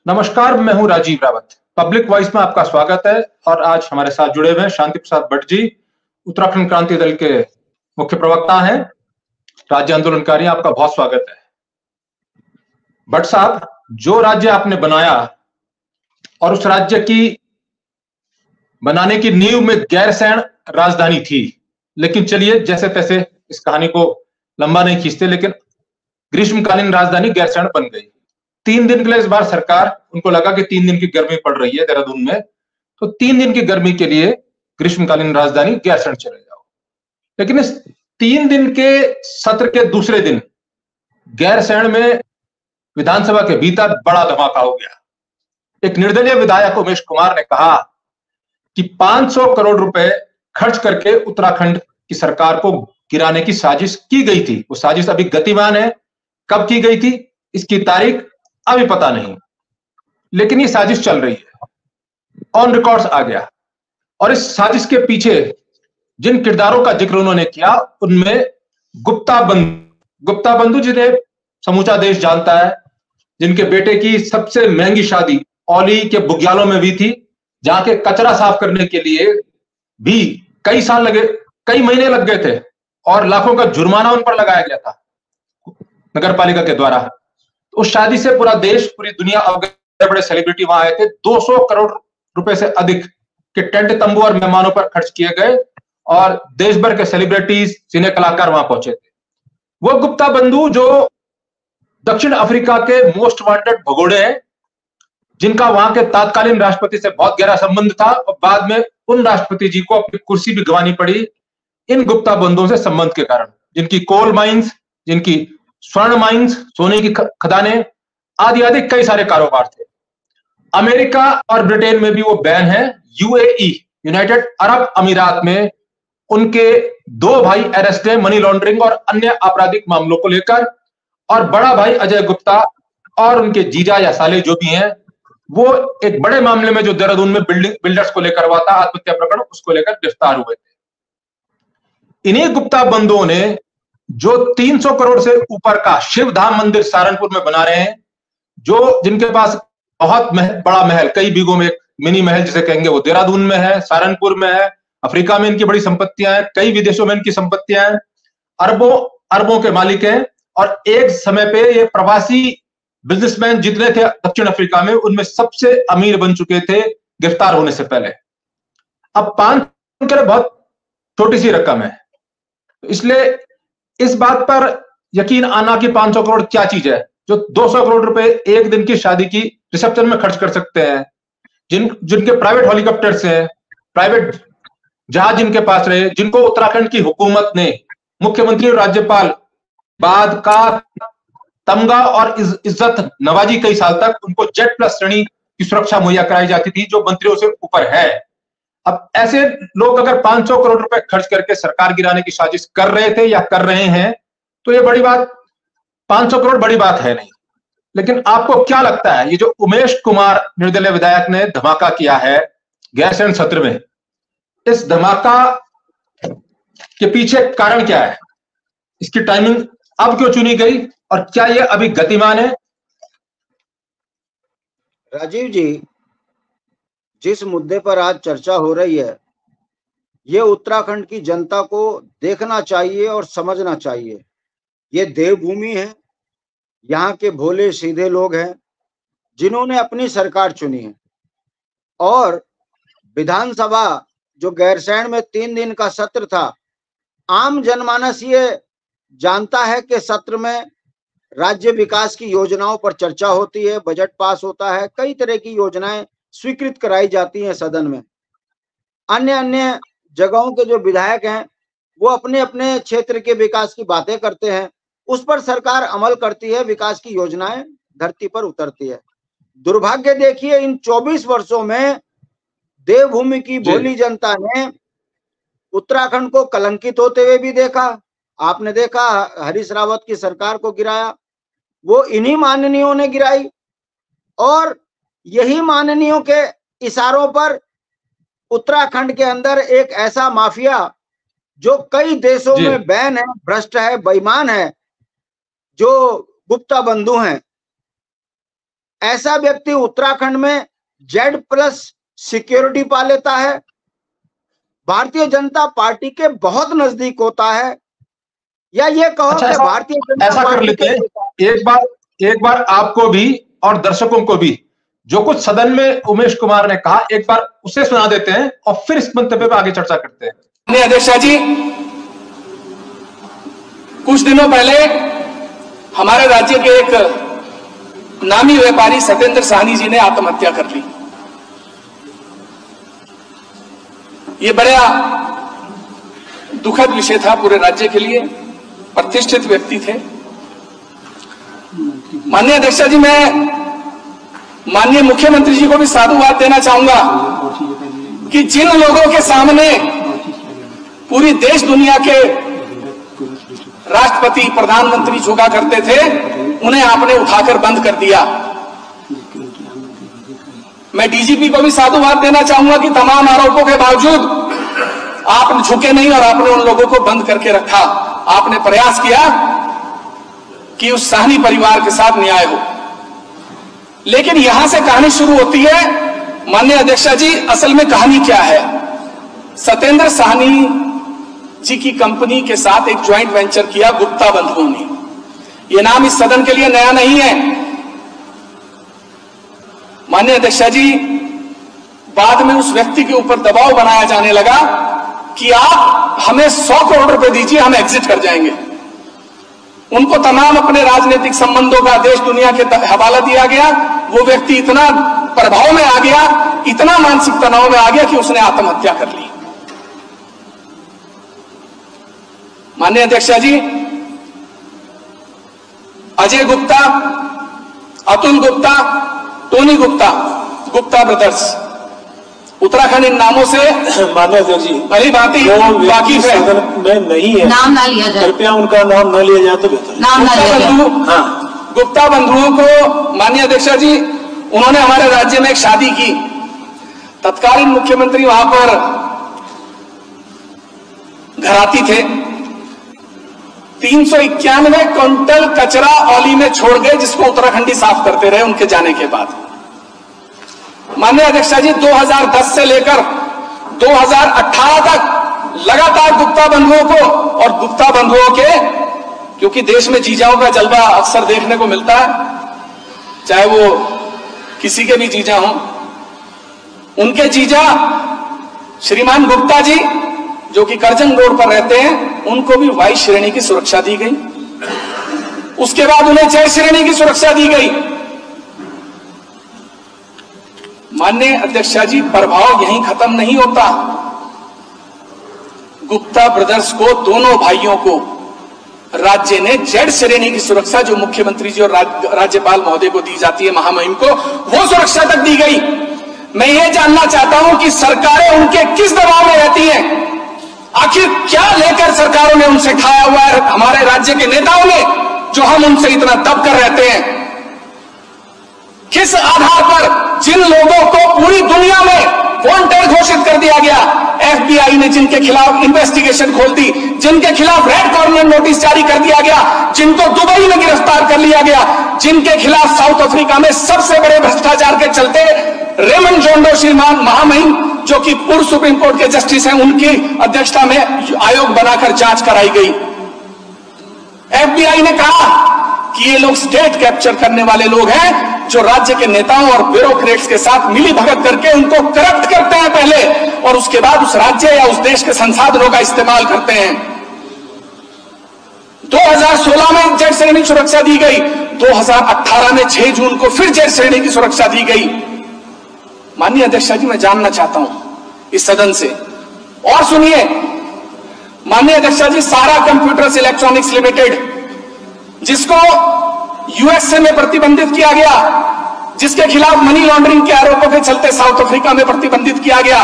नमस्कार, मैं हूं राजीव रावत। पब्लिक वॉइस में आपका स्वागत है। और आज हमारे साथ जुड़े हुए हैं शांति प्रसाद भट्ट जी, उत्तराखंड क्रांति दल के मुख्य प्रवक्ता हैं, राज्य आंदोलनकारी। आपका बहुत स्वागत है। भट्ट साहब, जो राज्य आपने बनाया और उस राज्य की बनाने की नींव में गैरसैंण राजधानी थी, लेकिन चलिए जैसे तैसे इस कहानी को लंबा नहीं खींचते, लेकिन ग्रीष्मकालीन राजधानी गैरसैंण बन गई। 3 दिन के लिए इस बार सरकार, उनको लगा कि 3 दिन की गर्मी पड़ रही है देहरादून में, तो 3 दिन की गर्मी के लिए ग्रीष्मकालीन राजधानी गैरसैंण चले जाओ। लेकिन इस 3 दिन के सत्र के दूसरे दिन गैरसैंण में विधानसभा के भीतर बड़ा धमाका हो गया। एक निर्दलीय विधायक उमेश कुमार ने कहा कि 500 करोड़ रुपए खर्च करके उत्तराखंड की सरकार को गिराने की साजिश की गई थी। वो साजिश अभी गतिमान है। कब की गई थी इसकी तारीख अभी पता नहीं, लेकिन ये साजिश चल रही है, ऑन रिकॉर्ड्स आ गया। और इस साजिश के पीछे जिन किरदारों का जिक्र उन्होंने किया, उनमें गुप्ता बंधु जिन्हें समूचा देश जानता है, जिनके बेटे की सबसे महंगी शादी औली के बुग्यालों में हुई थी, जहां के कचरा साफ करने के लिए भी कई महीने लग गए थे और लाखों का जुर्माना उन पर लगाया गया था नगर पालिका के द्वारा। उस शादी से पूरा देश, पूरी दुनिया अवगत, बड़े सेलिब्रिटी वहां आए थे। 200 करोड़ रुपए से अधिक के टेंट, तंबू और मेहमानों पर खर्च किए गए और देश भर के सेलिब्रिटीज, सिने कलाकार वहां पहुंचे थे। वो गुप्ता बंधु जो दक्षिण अफ्रीका के मोस्ट वांटेड भगोड़े हैं, जिनका वहां के तत्कालीन राष्ट्रपति से बहुत गहरा संबंध था और बाद में उन राष्ट्रपति जी को अपनी कुर्सी भी गंवानी पड़ी इन गुप्ता बंधुओं से संबंध के कारण, जिनकी कोल माइंस, जिनकी स्वर्ण माइंस, सोने की खदानें आदि आदि कई सारे कारोबार थे। अमेरिका और ब्रिटेन में भी वो बैन है। यूएई, यूनाइटेड अरब अमीरात में उनके 2 भाई अरेस्ट हैं मनी लॉन्ड्रिंग और अन्य आपराधिक मामलों को लेकर। और बड़ा भाई अजय गुप्ता और उनके जीजा या साले जो भी हैं, वो एक बड़े मामले में जो देहरादून में बिल्डर्स को लेकर हुआ था, आत्महत्या प्रकरण, उसको लेकर गिरफ्तार हुए थे। इन्हीं गुप्ता बंधुओं ने जो 300 करोड़ से ऊपर का शिव धाम मंदिर सहारनपुर में बना रहे हैं, जिनके पास बहुत बड़ा महल, कई बीघों में एक मिनी महल जिसे कहेंगे, वो देहरादून में है, सहारनपुर में है, अफ्रीका में इनकी बड़ी संपत्तियां हैं, कई विदेशों में इनकी संपत्तियां हैं, अरबों के मालिक हैं। और एक समय पे ये प्रवासी बिजनेसमैन जितने थे दक्षिण अफ्रीका में, उनमें सबसे अमीर बन चुके थे गिरफ्तार होने से पहले। अब 500 करोड़ बहुत छोटी सी रकम है, इसलिए इस बात पर यकीन आना कि 500 करोड़ क्या चीज है, जो 200 करोड़ रुपए एक दिन की शादी की रिसेप्शन में खर्च कर सकते हैं, जिनके प्राइवेट हेलीकॉप्टर्स हैं, प्राइवेट जहाज जिनके पास रहे, जिनको उत्तराखंड की हुकूमत ने, मुख्यमंत्री और राज्यपाल बाद का तमगा और इज्जत नवाजी, कई साल तक उनको जेट प्लस श्रेणी की सुरक्षा मुहैया कराई जाती थी, जो मंत्रियों से ऊपर है। अब ऐसे लोग अगर 500 करोड़ रुपए खर्च करके सरकार गिराने की साजिश कर रहे थे या कर रहे हैं, तो ये बड़ी बात, 500 करोड़ बड़ी बात है नहीं। लेकिन आपको क्या लगता है, ये जो उमेश कुमार निर्दलीय विधायक ने धमाका किया है गैरसैंण सत्र में, इस धमाका के पीछे कारण क्या है? इसकी टाइमिंग अब क्यों चुनी गई और क्या यह अभी गतिमान है? राजीव जी, जिस मुद्दे पर आज चर्चा हो रही है, ये उत्तराखंड की जनता को देखना चाहिए और समझना चाहिए। ये देवभूमि है, यहाँ के भोले सीधे लोग हैं जिन्होंने अपनी सरकार चुनी है। और विधानसभा जो गैरसैंण में 3 दिन का सत्र था, आम जनमानस ये जानता है कि सत्र में राज्य विकास की योजनाओं पर चर्चा होती है, बजट पास होता है, कई तरह की योजनाएं स्वीकृत कराई जाती हैं सदन में। अन्य अन्य जगहों के जो विधायक हैं वो अपने अपने क्षेत्र के विकास की बातें करते हैं, उस पर सरकार अमल करती है, विकास की योजनाएं धरती पर उतरती है। दुर्भाग्य देखिए, इन 24 वर्षों में देवभूमि की भोली जनता ने उत्तराखंड को कलंकित होते हुए भी देखा। आपने देखा हरीश रावत की सरकार को गिराया, वो इन्हीं माननीयों ने गिराई। और यही माननीयों के इशारों पर उत्तराखंड के अंदर एक ऐसा माफिया जो कई देशों में बैन है, भ्रष्ट है, बेईमान है, जो गुप्ता बंधु हैं, ऐसा व्यक्ति उत्तराखंड में Z+ सिक्योरिटी पा लेता है, भारतीय जनता पार्टी के बहुत नजदीक होता है, या ये कहो कि भारतीय जनता ऐसा कर लेते हैं, एक बार आपको भी और दर्शकों को भी जो कुछ सदन में उमेश कुमार ने कहा एक बार उसे सुना देते हैं और फिर इस मंतव्य पर आगे चर्चा करते हैं। अध्यक्ष जी, कुछ दिनों पहले हमारे राज्य के एक नामी व्यापारी सत्येंद्र साहनी जी ने आत्महत्या कर ली। ये बड़ा दुखद विषय था पूरे राज्य के लिए, प्रतिष्ठित व्यक्ति थे। माननीय अध्यक्ष जी, मैं माननीय मुख्यमंत्री जी को भी साधुवाद देना चाहूंगा कि जिन लोगों के सामने पूरी देश दुनिया के राष्ट्रपति, प्रधानमंत्री झुका करते थे, उन्हें आपने उठाकर बंद कर दिया। मैं डीजीपी को भी साधुवाद देना चाहूंगा कि तमाम आरोपों के बावजूद आप झुके नहीं और आपने उन लोगों को बंद करके रखा। आपने प्रयास किया कि उस साहनी परिवार के साथ न्याय हो। लेकिन यहां से कहानी शुरू होती है। माननीय अध्यक्ष जी, असल में कहानी क्या है? सत्येंद्र साहनी जी की कंपनी के साथ एक ज्वाइंट वेंचर किया गुप्ता बंधुओं ने। यह नाम इस सदन के लिए नया नहीं है। माननीय अध्यक्ष जी, बाद में उस व्यक्ति के ऊपर दबाव बनाया जाने लगा कि आप हमें 100 करोड़ रुपए दीजिए, हम एग्जिट कर जाएंगे। उनको तमाम अपने राजनीतिक संबंधों का देश दुनिया के हवाला दिया गया। वो व्यक्ति इतना प्रभाव में आ गया, इतना मानसिक तनाव में आ गया कि उसने आत्महत्या कर ली। माननीय अध्यक्ष जी, अजय गुप्ता, अतुल गुप्ता, टोनी गुप्ता, गुप्ता ब्रदर्स, उत्तराखंड इन नामों से माननीय अध्यक्ष जी भली भांति वाकिफ है। में नहीं है, नाम ना लिया जाए, कृपया उनका नाम न लिया जाए तो बेहतर। नाम ना लिया जाए। गुप्ता बंधुओं को माननीय अध्यक्ष जी, उन्होंने हमारे राज्य में एक शादी की। तत्कालीन मुख्यमंत्री वहां पर घराती थे। 391 क्विंटल कचरा औली में छोड़ गए, जिसको उत्तराखंडी साफ करते रहे उनके जाने के बाद। माननीय अध्यक्ष जी, 2010 से लेकर 2018 तक लगातार गुप्ता बंधुओं को और गुप्ता बंधुओं के, क्योंकि देश में जीजाओं का जलवा अक्सर देखने को मिलता है, चाहे वो किसी के भी जीजा हों, उनके जीजा श्रीमान गुप्ता जी जो कि करजन रोड पर रहते हैं, उनको भी वाई श्रेणी की सुरक्षा दी गई। उसके बाद उन्हें 6 श्रेणी की सुरक्षा दी गई। माननीय अध्यक्ष जी, प्रभाव यहीं खत्म नहीं होता। गुप्ता ब्रदर्स को, दोनों भाइयों को राज्य ने Z श्रेणी की सुरक्षा, जो मुख्यमंत्री जी और राज्यपाल महोदय को दी जाती है, महामहिम को, वो सुरक्षा तक दी गई। मैं ये जानना चाहता हूं कि सरकारें उनके किस दबाव में रहती हैं? आखिर क्या लेकर सरकारों ने उनसे खाया हुआ है, हमारे राज्य के नेताओं ने, जो हम उनसे इतना दब कर रहते हैं? किस आधार पर जिन लोगों को पूरी दुनिया में वांटेड घोषित कर दिया गया, FBI ने जिनके खिलाफ इन्वेस्टिगेशन खोल दी, जिनके खिलाफ रेड कॉर्नर नोटिस जारी कर दिया गया, जिनको दुबई में गिरफ्तार कर लिया गया, जिनके खिलाफ साउथ अफ्रीका में सबसे बड़े भ्रष्टाचार के चलते रेमंड जोंडो श्रीमान महामहिम, जो कि पूर्व सुप्रीम कोर्ट के जस्टिस हैं, उनकी अध्यक्षता में आयोग बनाकर जांच कराई गई। FBI ने कहा कि ये लोग स्टेट कैप्चर करने वाले लोग हैं, जो राज्य के नेताओं और ब्यूरोक्रेट्स के साथ मिली भगत करके उनको करप्ट करते हैं पहले, और उसके बाद उस राज्य या उस देश के संसाधनों का इस्तेमाल करते हैं। 2016 में Z श्रेणी की सुरक्षा दी गई, 2018 में 6 जून को फिर Z श्रेणी की सुरक्षा दी गई। माननीय अध्यक्ष जी, मैं जानना चाहता हूं इस सदन से, और सुनिए माननीय अध्यक्ष जी, सारा कंप्यूटर्स इलेक्ट्रॉनिक्स लिमिटेड, जिसको USA में प्रतिबंधित किया गया, जिसके खिलाफ मनी लॉन्ड्रिंग के आरोपों के चलते साउथ अफ्रीका में प्रतिबंधित किया गया,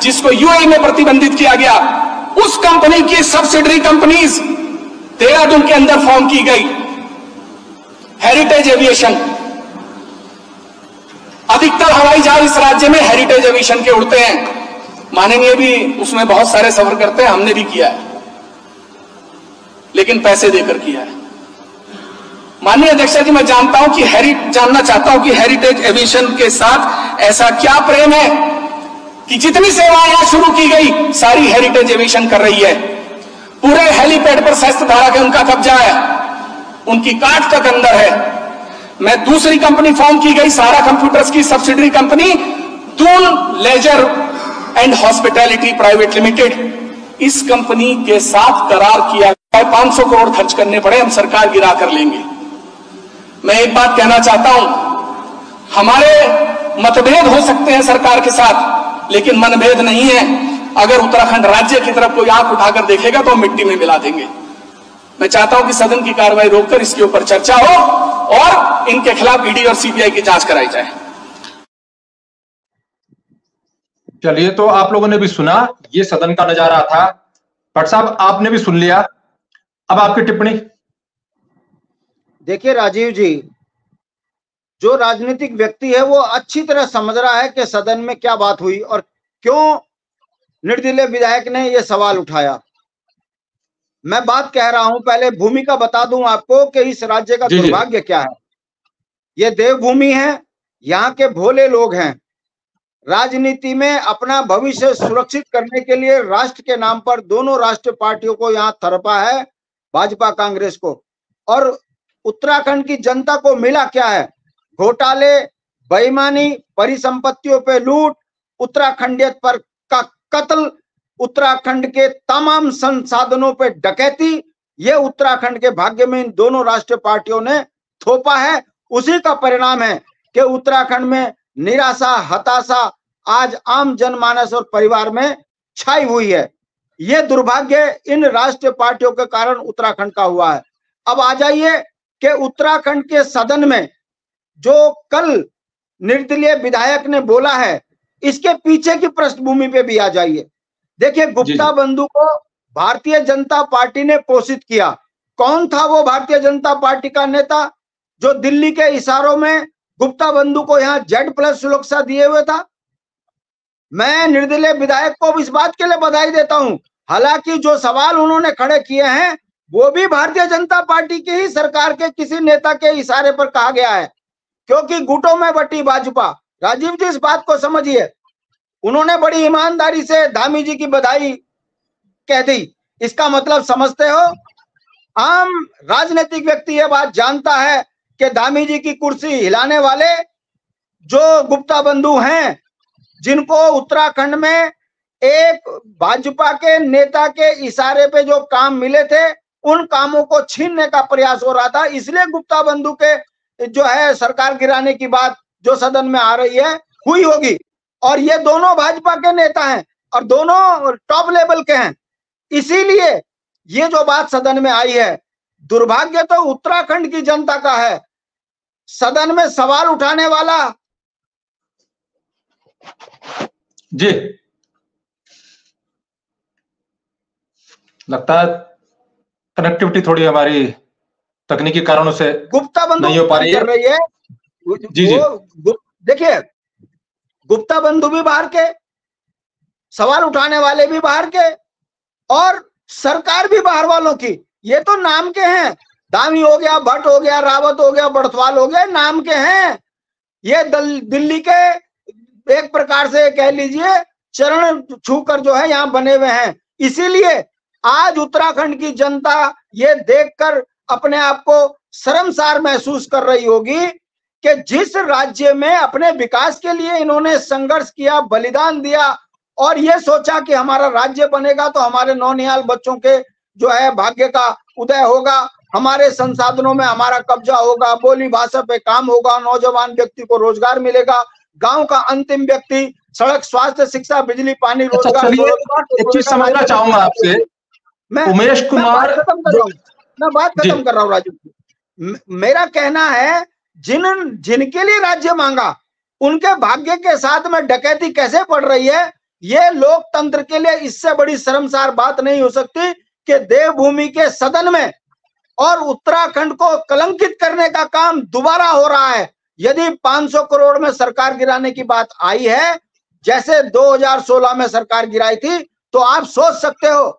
जिसको UAE में प्रतिबंधित किया गया, उस कंपनी की सब्सिडरी कंपनीज देहरादून के अंदर फॉर्म की गई। हेरिटेज एविएशन, अधिकतर हवाई जहाज इस राज्य में हेरिटेज एविएशन के उड़ते हैं। माननीय भी उसमें बहुत सारे सफर करते हैं, हमने भी किया है, लेकिन पैसे देकर किया है। माननीय अध्यक्ष जी, मैं जानता हूं कि जानना चाहता हूं कि हेरिटेज एविएशन के साथ ऐसा क्या प्रेम है कि जितनी सेवाएं यहां शुरू की गई सारी हेरिटेज एविएशन कर रही है। पूरे हेलीपैड पर शस्त्रधारा के उनका कब्जा है, उनकी काट तक अंदर है। मैं दूसरी कंपनी फॉर्म की गई, सारा कंप्यूटर्स की subsidiary company Doon leisure and hospitality private limited, इस कंपनी के साथ करार किया गया, 500 करोड़ खर्च करने पड़े, हम सरकार गिरा कर लेंगे। मैं एक बात कहना चाहता हूं, हमारे मतभेद हो सकते हैं सरकार के साथ, लेकिन मनभेद नहीं है। अगर उत्तराखंड राज्य की तरफ कोई आंख उठाकर देखेगा तो हम मिट्टी में मिला देंगे। मैं चाहता हूं कि सदन की कार्रवाई रोककर इसके ऊपर चर्चा हो और इनके खिलाफ ईडी और सीबीआई की जांच कराई जाए। चलिए, तो आप लोगों ने भी सुना, ये सदन का नजारा था। भट्ट साहब, आपने भी सुन लिया, अब आपकी टिप्पणी। देखिए राजीव जी, जो राजनीतिक व्यक्ति है वो अच्छी तरह समझ रहा है कि सदन में क्या बात हुई और क्यों निर्दलीय विधायक ने यह सवाल उठाया। मैं बात कह रहा हूं, पहले भूमिका बता दूं आपको कि इस राज्य का दुर्भाग्य क्या है। ये देवभूमि है, यहाँ के भोले लोग हैं। राजनीति में अपना भविष्य सुरक्षित करने के लिए राष्ट्र के नाम पर दोनों राष्ट्रीय पार्टियों को यहाँ थरपा है, भाजपा कांग्रेस को। और उत्तराखंड की जनता को मिला क्या है? घोटाले, बेईमानी, परिसंपत्तियों पे लूट, उत्तराखंडियत पर का कत्ल, उत्तराखंड के तमाम संसाधनों पे डकैती, ये उत्तराखंड के भाग्य में इन दोनों राष्ट्रीय पार्टियों ने थोपा है। उसी का परिणाम है कि उत्तराखंड में निराशा, हताशा आज आम जनमानस और परिवार में छाई हुई है। ये दुर्भाग्य इन राष्ट्रीय पार्टियों के कारण उत्तराखंड का हुआ है। अब आ जाइए कि उत्तराखंड के सदन में जो कल निर्दलीय विधायक ने बोला है, इसके पीछे की पृष्ठभूमि पे भी आ जाइए। देखिए, गुप्ता बंधु को भारतीय जनता पार्टी ने पोषित किया। कौन था वो भारतीय जनता पार्टी का नेता जो दिल्ली के इशारों में गुप्ता बंधु को यहाँ Z+ सुरक्षा दिए हुए था? मैं निर्दलीय विधायक को इस बात के लिए बधाई देता हूं। हालांकि जो सवाल उन्होंने खड़े किए हैं वो भी भारतीय जनता पार्टी की ही सरकार के किसी नेता के इशारे पर कहा गया है, क्योंकि गुटों में बटी भाजपा। राजीव जी, इस बात को समझिए। उन्होंने बड़ी ईमानदारी से धामी जी की बधाई कह दी। इसका मतलब समझते हो? आम राजनीतिक व्यक्ति यह बात जानता है कि धामी जी की कुर्सी हिलाने वाले जो गुप्ता बंधु हैं, जिनको उत्तराखंड में एक भाजपा के नेता के इशारे पे जो काम मिले थे, उन कामों को छीनने का प्रयास हो रहा था। इसलिए गुप्ता बंधु के जो है सरकार गिराने की बात जो सदन में आ रही है हुई होगी। और ये दोनों भाजपा के नेता हैं और दोनों टॉप लेवल के हैं। इसीलिए ये जो बात सदन में आई है, दुर्भाग्य तो उत्तराखंड की जनता का है। सदन में सवाल उठाने वाला जी, लगता है कनेक्टिविटी थोड़ी हमारी तकनीकी कारणों से गुप्ता बंधु नहीं हो पा रही है। जी जी, देखिए, गुप्ता बंधु भी बाहर के, सवाल उठाने वाले भी बाहर के और सरकार भी बाहर वालों की। ये तो नाम के हैं। धामी हो गया, भट्ट हो गया, रावत हो गया, बड़थवाल हो गया, नाम के हैं। ये दिल्ली के एक प्रकार से कह लीजिए चरण छूकर जो है यहाँ बने हुए हैं। इसीलिए आज उत्तराखंड की जनता ये देखकर अपने आप को शर्मसार महसूस कर रही होगी कि जिस राज्य में अपने विकास के लिए इन्होंने संघर्ष किया, बलिदान दिया और ये सोचा कि हमारा राज्य बनेगा तो हमारे नौनिहाल बच्चों के जो है भाग्य का उदय होगा, हमारे संसाधनों में हमारा कब्जा होगा, बोली भाषा पे काम होगा, नौजवान व्यक्ति को रोजगार मिलेगा, गांव का अंतिम व्यक्ति सड़क, स्वास्थ्य, शिक्षा, बिजली, पानी, रोजगार। एक चीज समझना चाहूंगा आपसे, मैं उमेश कुमार, मैं बात खत्म कर रहा हूँ राजू। मेरा कहना है जिनके लिए राज्य मांगा उनके भाग्य के साथ में डकैती कैसे पड़ रही है, ये लोकतंत्र के लिए इससे बड़ी शर्मसार बात नहीं हो सकती कि देवभूमि के सदन में और उत्तराखंड को कलंकित करने का काम दोबारा हो रहा है। यदि 500 करोड़ में सरकार गिराने की बात आई है, जैसे 2016 में सरकार गिराई थी, तो आप सोच सकते हो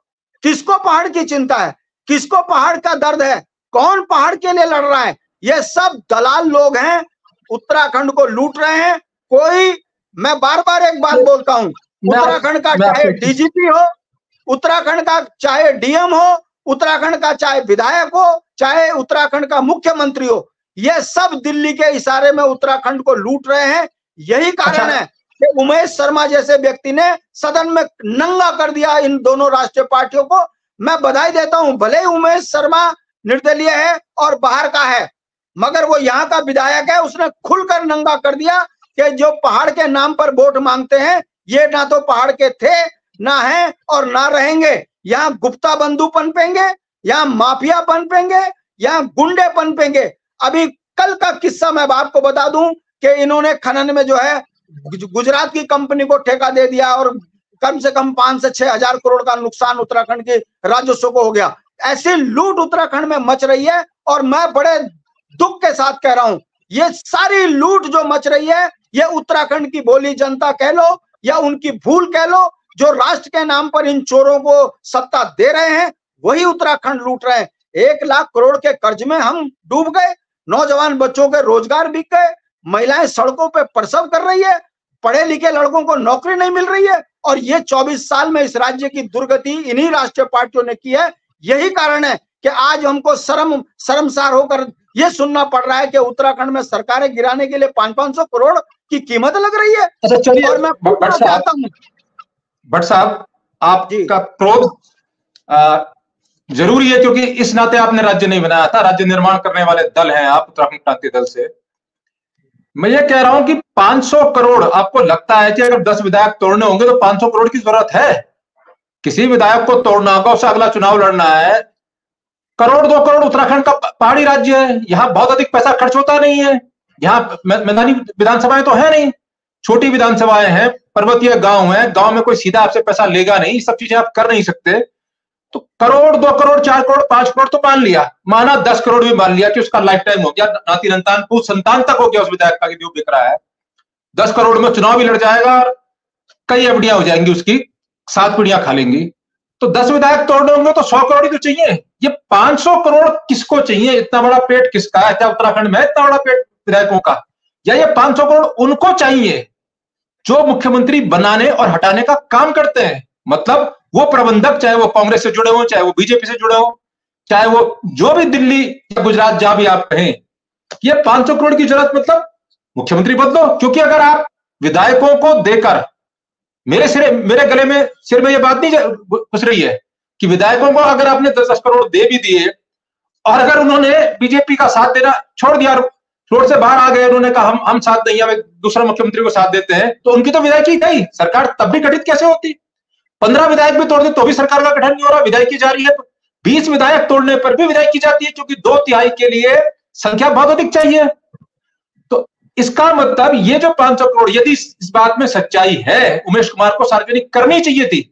किसको पहाड़ की चिंता है, किसको पहाड़ का दर्द है, कौन पहाड़ के लिए लड़ रहा है। ये सब दलाल लोग हैं, उत्तराखंड को लूट रहे हैं। कोई, मैं बार बार एक बात बोलता हूं, उत्तराखंड का चाहे डीजीपी हो, उत्तराखंड का चाहे डीएम हो, उत्तराखंड का चाहे विधायक हो, चाहे उत्तराखंड का मुख्यमंत्री हो, ये सब दिल्ली के इशारे में उत्तराखंड को लूट रहे हैं। यही कारण है कि उमेश शर्मा जैसे व्यक्ति ने सदन में नंगा कर दिया इन दोनों राष्ट्रीय पार्टियों को। मैं बधाई देता हूं, भले ही उमेश शर्मा निर्दलीय है और बाहर का है, मगर वो यहाँ का विधायक है, उसने खुलकर नंगा कर दिया कि जो पहाड़ के नाम पर वोट मांगते हैं, ये ना तो पहाड़ के थे, ना है और ना रहेंगे। यहाँ गुप्ता बंधु पनपेंगे, यहाँ माफिया पनपेंगे, यहाँ गुंडे पनपेंगे। अभी कल का किस्सा मैं आपको बता दूं कि इन्होंने खनन में जो है गुजरात की कंपनी को ठेका दे दिया और कम से कम 5 से 6 हजार करोड़ का नुकसान उत्तराखंड के राजस्व को हो गया। ऐसी लूट उत्तराखंड में मच रही है और मैं बड़े दुख के साथ कह रहा हूं, ये सारी लूट जो मच रही है, ये उत्तराखंड की भोली जनता कह लो या उनकी भूल कह लो, जो राष्ट्र के नाम पर इन चोरों को सत्ता दे रहे हैं, वही उत्तराखंड लूट रहे हैं। 1 लाख करोड़ के कर्ज में हम डूब गए, नौजवान बच्चों के रोजगार बिक गए, महिलाएं सड़कों पे प्रसव कर रही है, पढ़े लिखे लड़कों को नौकरी नहीं मिल रही है। और ये 24 साल में इस राज्य की दुर्गति इन्हीं राष्ट्रीय पार्टियों ने की है। यही कारण है कि आज हमको शर्मसार होकर ये सुनना पड़ रहा है कि उत्तराखंड में सरकारें गिराने के लिए 500-500 करोड़ की कीमत लग रही है। अच्छा चलिए, और मैं भट्ट साहब आपका क्रोध जरूरी है, क्योंकि इस नाते आपने राज्य नहीं बनाया था, राज्य निर्माण करने वाले दल हैं आप, उत्तराखंड क्रांति दल से। मैं ये कह रहा हूं कि 500 करोड़ आपको लगता है कि अगर 10 विधायक तोड़ने होंगे तो 500 करोड़ की जरूरत है? किसी विधायक को तोड़ना होगा, उससे अगला चुनाव लड़ना है, करोड़ 2 करोड़। उत्तराखंड का पहाड़ी राज्य है, यहां बहुत अधिक पैसा खर्च होता नहीं है, यहाँ मैदानी विधानसभाएं तो है नहीं, छोटी विधानसभाएं हैं, पर्वतीय गांव है, गांव में कोई सीधा आपसे पैसा लेगा नहीं, सब चीजें आप कर नहीं सकते। तो करोड़ 2 करोड़ 4 करोड़ 5 करोड़ तो मान लिया, माना 10 करोड़ भी मान लिया कि उसका लाइफ टाइम हो गया, नाती संतान तक हो गया उस विधायक का, जो बिक रहा है। 10 करोड़ में चुनाव भी लड़ जाएगा और कई एफडियां हो जाएंगी उसकी, 7 पीढ़ियां खा लेंगी। तो 10 विधायक तोड़ने होंगे तो 100 करोड़ ही तो चाहिए। ये 500 करोड़ किसको चाहिए? इतना बड़ा पेट किसका है? क्या उत्तराखंड में इतना बड़ा पेट विधायकों का? या ये 500 करोड़ उनको चाहिए जो मुख्यमंत्री बनाने और हटाने का काम करते हैं? मतलब वो प्रबंधक, चाहे वो कांग्रेस से जुड़े हो, चाहे वो बीजेपी से जुड़े हो, चाहे वो जो भी दिल्ली या गुजरात जहां भी आप कहें, ये 500 करोड़ की जरूरत मतलब मुख्यमंत्री बदलो। क्योंकि अगर आप विधायकों को देकर, मेरे गले में सिर में ये बात नहीं घुस रही है कि विधायकों को अगर आपने 10 करोड़ दे भी दिए और अगर उन्होंने बीजेपी का साथ देना छोड़ दिया, रोड से बाहर आ गए, उन्होंने कहा हम साथ नहीं, हम दूसरा मुख्यमंत्री को साथ देते हैं, तो उनकी तो विधायकी गई, सरकार तब भी गठित कैसे होती? 15 विधायक भी तोड़ दे तो भी सरकार का गठन नहीं हो रहा, विधायकी जारी है। 20 विधायक तोड़ने पर भी विधायकी जाती है, क्योंकि 2/3 के लिए संख्या बहुत अधिक चाहिए। तो इसका मतलब ये जो 500 करोड़, यदि इस बात में सच्चाई है, उमेश कुमार को सार्वजनिक करनी चाहिए थी।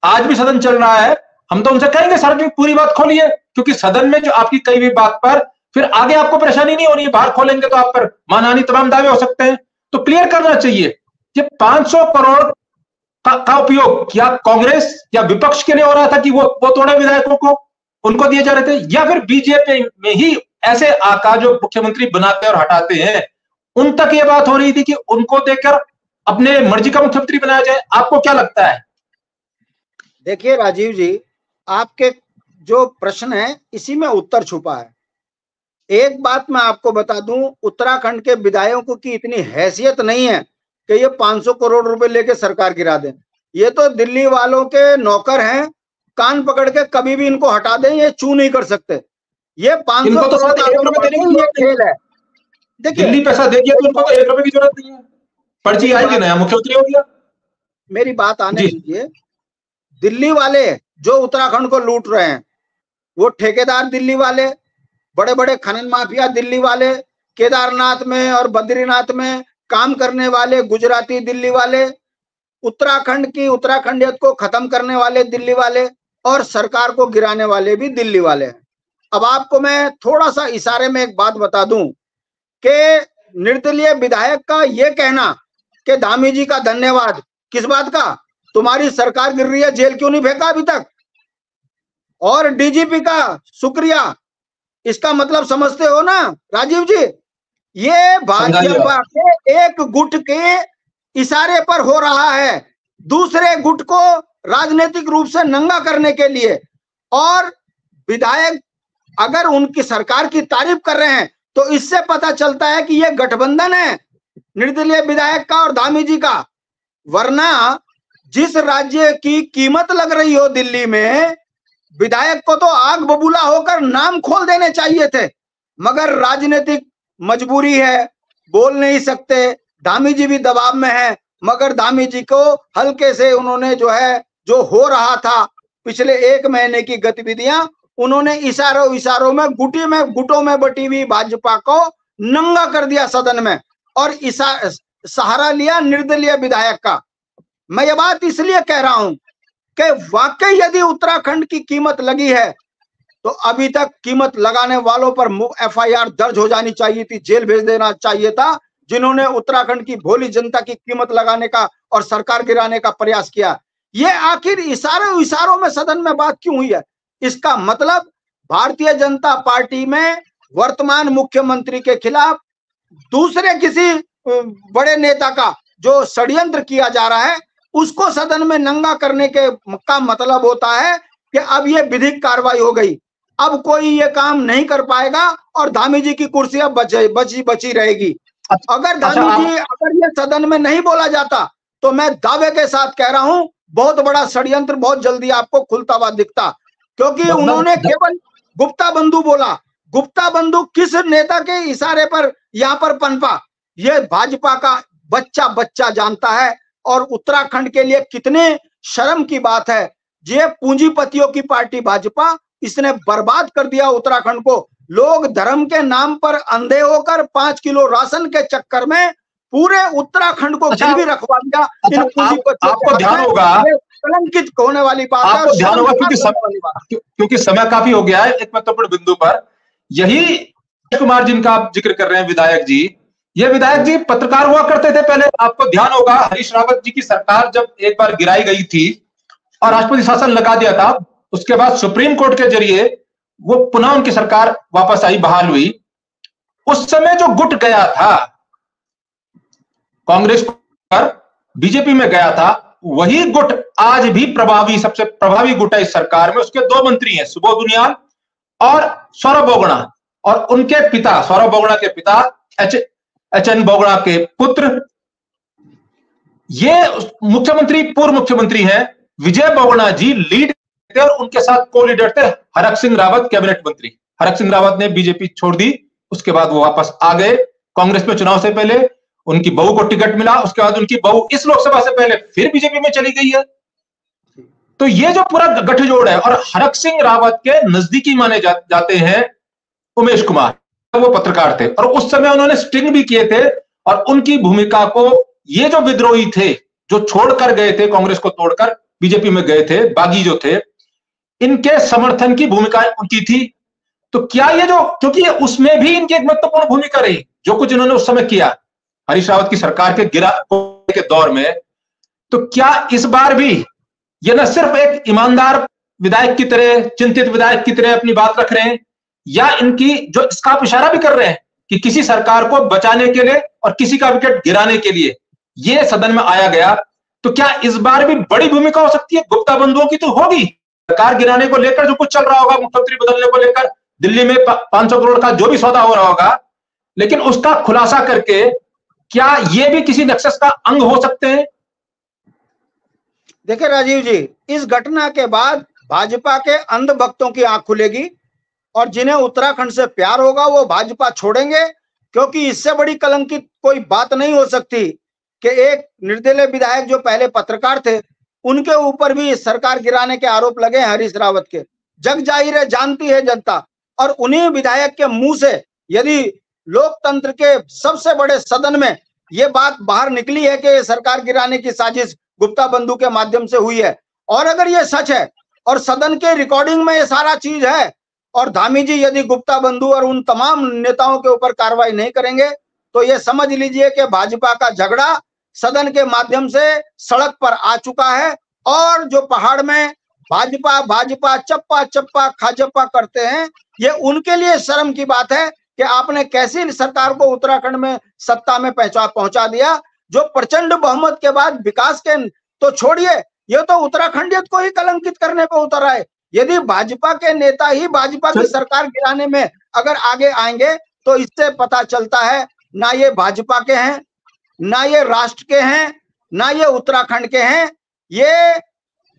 आज भी सदन चल रहा है, हम तो उनसे कहेंगे सार्वजनिक पूरी बात खोलिए, क्योंकि सदन में जो आपकी कई भी बात पर फिर आगे आपको परेशानी नहीं होनी है, बाहर खोलेंगे तो आप पर मानहानि तमाम दावे हो सकते हैं। तो क्लियर करना चाहिए कि 500 करोड़ का उपयोग क्या कांग्रेस या विपक्ष के लिए हो रहा था कि वो तोड़े विधायकों को, उनको दिए जा रहे थे, या फिर बीजेपी में ही ऐसे आका जो मुख्यमंत्री बनाते और हटाते हैं, उन तक ये बात हो रही थी कि उनको देकर अपने मर्जी का मुख्यमंत्री बनाया जाए? आपको क्या लगता है? देखिए राजीव जी, आपके जो प्रश्न है इसी में उत्तर छुपा है। एक बात मैं आपको बता दूं, उत्तराखंड के विधायकों की इतनी हैसियत नहीं है कि ये 500 करोड़ रुपए लेके सरकार गिरा दें। ये तो दिल्ली वालों के नौकर हैं, कान पकड़ के कभी भी इनको हटा दें, ये चू नहीं कर सकते। ये 500 करोड़ का खेल है। देखिए, दिल्ली पैसा दे दिया तो उनको तो 1 रुपए की जरूरत नहीं है, पर्ची आएगी, नया मुख्यमंत्री हो गया। मेरी बात आने दीजिए। दिल्ली वाले जो उत्तराखंड को लूट रहे हैं, वो ठेकेदार दिल्ली वाले, बड़े बड़े खनन माफिया दिल्ली वाले, केदारनाथ में और बद्रीनाथ में काम करने वाले गुजराती दिल्ली वाले, उत्तराखंड की उत्तराखंडियत को खत्म करने वाले दिल्ली वाले, और सरकार को गिराने वाले भी दिल्ली वाले हैं। अब आपको मैं थोड़ा सा इशारे में एक बात बता दूं कि निर्दलीय विधायक का ये कहना कि धामी जी का धन्यवाद, किस बात का? तुम्हारी सरकार गिर रही है, जेल क्यों नहीं फेंका अभी तक? और डीजीपी का शुक्रिया, इसका मतलब समझते हो ना राजीव जी? ये भाजपा के एक गुट के इशारे पर हो रहा है, दूसरे गुट को राजनीतिक रूप से नंगा करने के लिए। और विधायक अगर उनकी सरकार की तारीफ कर रहे हैं तो इससे पता चलता है कि ये गठबंधन है निर्दलीय विधायक का और धामी जी का। वरना जिस राज्य की कीमत लग रही हो दिल्ली में, विधायक को तो आग बबूला होकर नाम खोल देने चाहिए थे, मगर राजनीतिक मजबूरी है, बोल नहीं सकते। धामी जी भी दबाव में है, मगर धामी जी को हल्के से उन्होंने जो हो रहा था पिछले 1 महीने की गतिविधियां, उन्होंने इशारों में गुटों में बटी हुई भाजपा को नंगा कर दिया सदन में, और सहारा लिया निर्दलीय विधायक का। मैं ये बात इसलिए कह रहा हूं कि वाकई यदि उत्तराखंड की कीमत लगी है तो अभी तक कीमत लगाने वालों पर FIR दर्ज हो जानी चाहिए थी, जेल भेज देना चाहिए था, जिन्होंने उत्तराखंड की भोली जनता की कीमत लगाने का और सरकार गिराने का प्रयास किया। ये आखिर इशारों में सदन में बात क्यों हुई है? इसका मतलब भारतीय जनता पार्टी में वर्तमान मुख्यमंत्री के खिलाफ दूसरे किसी बड़े नेता का जो षड्यंत्र किया जा रहा है, उसको सदन में नंगा करने का मतलब होता है कि अब ये विधिक कार्रवाई हो गई, अब कोई ये काम नहीं कर पाएगा और धामी जी की कुर्सी अब बची रहेगी। अगर धामी जी अगर ये सदन में नहीं बोला जाता तो मैं दावे के साथ कह रहा हूं बहुत बड़ा षड्यंत्र बहुत जल्दी आपको खुलता हुआ दिखता, क्योंकि उन्होंने केवल गुप्ता बंधु बोला। गुप्ता बंधु किस नेता के इशारे पर यहाँ पर पनपा, ये भाजपा का बच्चा जानता है। और उत्तराखंड के लिए कितने शर्म की बात है, ये पूंजीपतियों की पार्टी भाजपा, इसने बर्बाद कर दिया उत्तराखंड को। लोग धर्म के नाम पर अंधे होकर 5 किलो राशन के चक्कर में पूरे उत्तराखंड को गिरवी रखवा दिया। आपको ध्यान होगा, कलंकित होने वाली बात है, आपको ध्यान होगा क्योंकि समय काफी हो गया है। एक महत्वपूर्ण बिंदु पर यही कुमार जिनका आप जिक्र कर रहे हैं, विधायक जी, ये विधायक जी पत्रकार हुआ करते थे पहले। आपको ध्यान होगा हरीश रावत जी की सरकार जब एक बार गिराई गई थी और राष्ट्रपति शासन लगा दिया था, उसके बाद सुप्रीम कोर्ट के जरिए वो पुनः उनकी सरकार वापस आई, बहाल हुई। उस समय जो गुट गया था कांग्रेस पर, बीजेपी में गया था, वही गुट आज भी सबसे प्रभावी गुट है इस सरकार में। उसके 2 मंत्री हैं, सुबोध उनियाल और सौरभ बोगड़ा, और उनके पिता सौरभ बोगड़ा के पिता HN बोगड़ा के पुत्र, ये पूर्व मुख्यमंत्री हैं विजय बोगड़ा जी, लीड थे और उनके साथ को लीडर थे हरक सिंह रावत, कैबिनेट मंत्री। हरक सिंह रावत ने बीजेपी छोड़ दी, उसके बाद वो वापस आ गए कांग्रेस में। चुनाव से पहले उनकी बहू को टिकट मिला, उसके बाद उनकी बहू इस लोकसभा से पहले फिर बीजेपी में चली गई है। तो ये जो पूरा गठजोड़ है, और हरक सिंह रावत के नजदीकी माने जाते हैं उमेश कुमार, वो पत्रकार थे और उस समय उन्होंने स्टिंग भी किए थे। और उनकी भूमिका को ये जो विद्रोही थे जो छोड़कर गए थे, कांग्रेस को तोड़कर बीजेपी में गए थे, बागी जो थे, इनके समर्थन की भूमिका उनकी थी। तो क्या ये जो, क्योंकि उसमें भी इनकी एक महत्वपूर्ण भूमिका रही, जो कुछ इन्होंने उस समय किया हरीश रावत की सरकार के के दौर में, तो क्या इस बार भी ये न सिर्फ एक ईमानदार विधायक की तरह, चिंतित विधायक की तरह अपनी बात रख रहे हैं, या इनकी जो इसका आप इशारा भी कर रहे हैं कि किसी सरकार को बचाने के लिए और किसी का विकेट गिराने के लिए ये सदन में आया गया, तो क्या इस बार भी बड़ी भूमिका हो सकती है? गुप्ता बंधुओं की तो होगी, सरकार गिराने को लेकर जो कुछ चल रहा होगा, मुख्यमंत्री बदलने को लेकर, दिल्ली में 500 करोड़ का जो भी सौदा हो रहा होगा, लेकिन उसका खुलासा करके क्या ये भी किसी नक्सस का अंग हो सकते हैं? देखिए राजीव जी, इस घटना के बाद भाजपा के अंध भक्तों की आंख खुलेगी और जिन्हें उत्तराखंड से प्यार होगा वो भाजपा छोड़ेंगे, क्योंकि इससे बड़ी कलंकित कोई बात नहीं हो सकती कि एक निर्दलीय विधायक जो पहले पत्रकार थे, उनके ऊपर भी सरकार गिराने के आरोप लगे हरीश रावत के। जग जाहिर है, जानती है जनता। और उन्हीं विधायक के मुंह से यदि लोकतंत्र के सबसे बड़े सदन में ये बात बाहर निकली है कि सरकार गिराने की साजिश गुप्ता बंधु के माध्यम से हुई है, और अगर ये सच है और सदन के रिकॉर्डिंग में ये सारा चीज है, और धामी जी यदि गुप्ता बंधु और उन तमाम नेताओं के ऊपर कार्रवाई नहीं करेंगे, तो ये समझ लीजिए कि भाजपा का झगड़ा सदन के माध्यम से सड़क पर आ चुका है। और जो पहाड़ में भाजपा भाजपा चप्पा चप्पा खाजप्पा करते हैं, ये उनके लिए शर्म की बात है कि आपने कैसी सरकार को उत्तराखंड में सत्ता में पहुंचा दिया, जो प्रचंड बहुमत के बाद विकास के तो छोड़िए, ये तो उत्तराखंडियत को ही कलंकित करने पे उतर आए। यदि भाजपा के नेता ही भाजपा की सरकार गिराने में अगर आगे आएंगे तो इससे पता चलता है ना ये भाजपा के हैं, ना ये राष्ट्र के हैं, ना ये उत्तराखंड के हैं, ये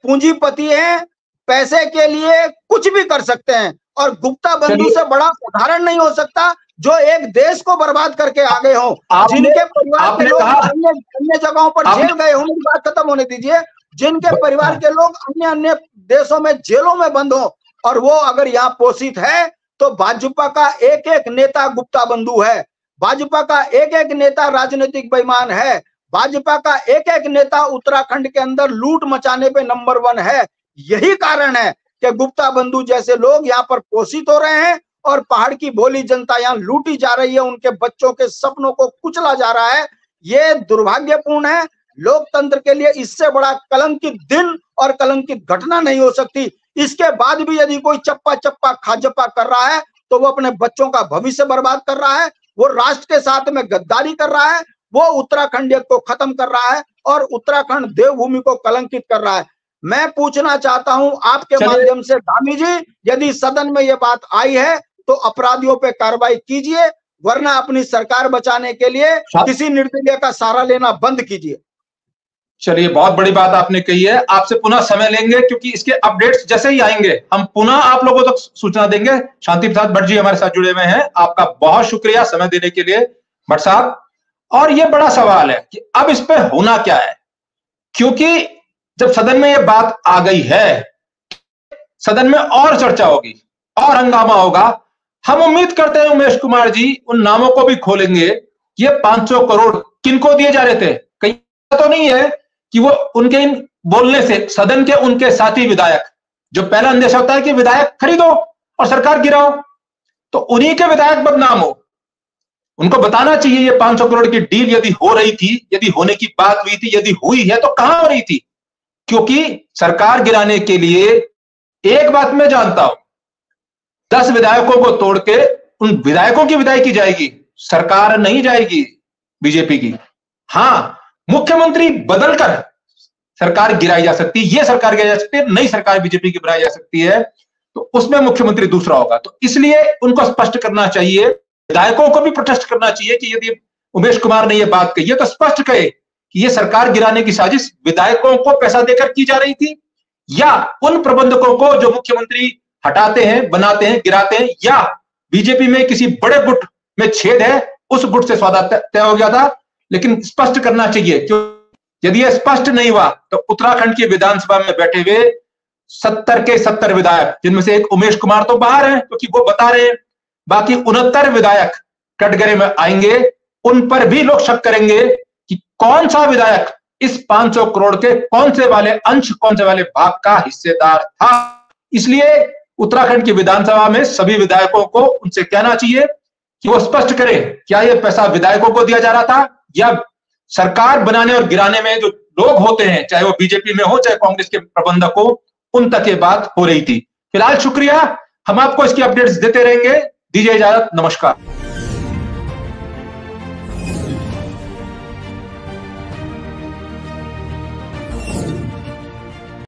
पूंजीपति हैं, पैसे के लिए कुछ भी कर सकते हैं। और गुप्ता बंधु से बड़ा उदाहरण नहीं हो सकता जो एक देश को बर्बाद करके आगे हो, जिनके परिवार के लोग अन्य जगहों पर जेल गए हों, बात खत्म होने दीजिए, जिनके परिवार के लोग अन्य देशों में जेलों में बंद हो, और वो अगर यहाँ पोषित है तो भाजपा का एक एक नेता गुप्ता बंधु है, भाजपा का एक एक नेता राजनीतिक बेईमान है, भाजपा का एक एक नेता उत्तराखंड के अंदर लूट मचाने पे नंबर 1 है। यही कारण है कि गुप्ता बंधु जैसे लोग यहाँ पर पोषित हो रहे हैं और पहाड़ की भोली जनता यहाँ लूटी जा रही है, उनके बच्चों के सपनों को कुचला जा रहा है। ये दुर्भाग्यपूर्ण है। लोकतंत्र के लिए इससे बड़ा कलंकित दिन और कलंकित घटना नहीं हो सकती। इसके बाद भी यदि कोई चप्पा चप्पा खाजप्पा कर रहा है तो वो अपने बच्चों का भविष्य बर्बाद कर रहा है, वो राष्ट्र के साथ में गद्दारी कर रहा है, वो उत्तराखंडियत को खत्म कर रहा है और उत्तराखंड देवभूमि को कलंकित कर रहा है। मैं पूछना चाहता हूं आपके माध्यम से धामी जी, यदि सदन में ये बात आई है तो अपराधियों पे कार्रवाई कीजिए, वरना अपनी सरकार बचाने के लिए किसी निर्दलीय का सहारा लेना बंद कीजिए। चलिए, बहुत बड़ी बात आपने कही है। आपसे पुनः समय लेंगे क्योंकि इसके अपडेट्स जैसे ही आएंगे हम पुनः आप लोगों तक सूचना देंगे। शांति प्रसाद भट्ट जी हमारे साथ जुड़े हुए हैं, आपका बहुत शुक्रिया समय देने के लिए भट्ट साहब। और ये बड़ा सवाल है कि अब इस पे होना क्या है, क्योंकि जब सदन में ये बात आ गई है, सदन में और चर्चा होगी और हंगामा होगा। हम उम्मीद करते हैं उमेश कुमार जी उन नामों को भी खोलेंगे। ये 500 करोड़ किनको दिए जा रहे थे? कहीं तो नहीं है कि वो उनके इन बोलने से सदन के उनके साथी विधायक, जो पहला अंदेशा होता है कि विधायक खरीदो और सरकार गिराओ, तो उन्हीं के विधायक बदनाम हो। उनको बताना चाहिए ये 500 करोड़ की डील यदि हो रही थी, यदि होने की बात हुई थी, यदि हुई है तो कहां हो रही थी? क्योंकि सरकार गिराने के लिए एक बात मैं जानता हूं, 10 विधायकों को तोड़ के उन विधायकों की विदाई की जाएगी, सरकार नहीं जाएगी बीजेपी की। हां, मुख्यमंत्री बदलकर सरकार गिराई जा सकती है, ये सरकार गिराई जा सकती है, नई सरकार बीजेपी की बनाई जा सकती है, तो उसमें मुख्यमंत्री दूसरा होगा। तो इसलिए उनको स्पष्ट करना चाहिए, विधायकों को भी प्रोटेस्ट करना चाहिए कि यदि उमेश कुमार ने यह बात कही है तो स्पष्ट कहे कि यह सरकार गिराने की साजिश विधायकों को पैसा देकर की जा रही थी, या उन प्रबंधकों को जो मुख्यमंत्री हटाते हैं, बनाते हैं, गिराते हैं, या बीजेपी में किसी बड़े गुट में छेद है, उस गुट से सौदा तय हो गया था। लेकिन स्पष्ट करना चाहिए, क्यों यदि यह स्पष्ट नहीं हुआ तो उत्तराखंड की विधानसभा में बैठे हुए 70 के 70 विधायक, जिनमें से एक उमेश कुमार तो बाहर हैं क्योंकि वो बता रहे हैं, बाकी 69 विधायक कटघरे में आएंगे, उन पर भी लोग शक करेंगे कि कौन सा विधायक इस 500 करोड़ के कौन से वाले अंश, कौन से वाले भाग का हिस्सेदार था। इसलिए उत्तराखंड की विधानसभा में सभी विधायकों को उनसे कहना चाहिए कि वो स्पष्ट करें, क्या यह पैसा विधायकों को दिया जा रहा था या सरकार बनाने और गिराने में जो लोग होते हैं, चाहे वो बीजेपी में हो चाहे कांग्रेस के प्रबंधक हो, उन तक ये बात हो रही थी। फिलहाल शुक्रिया, हम आपको इसकी अपडेट्स देते रहेंगे। दीजिए इजाजत, नमस्कार।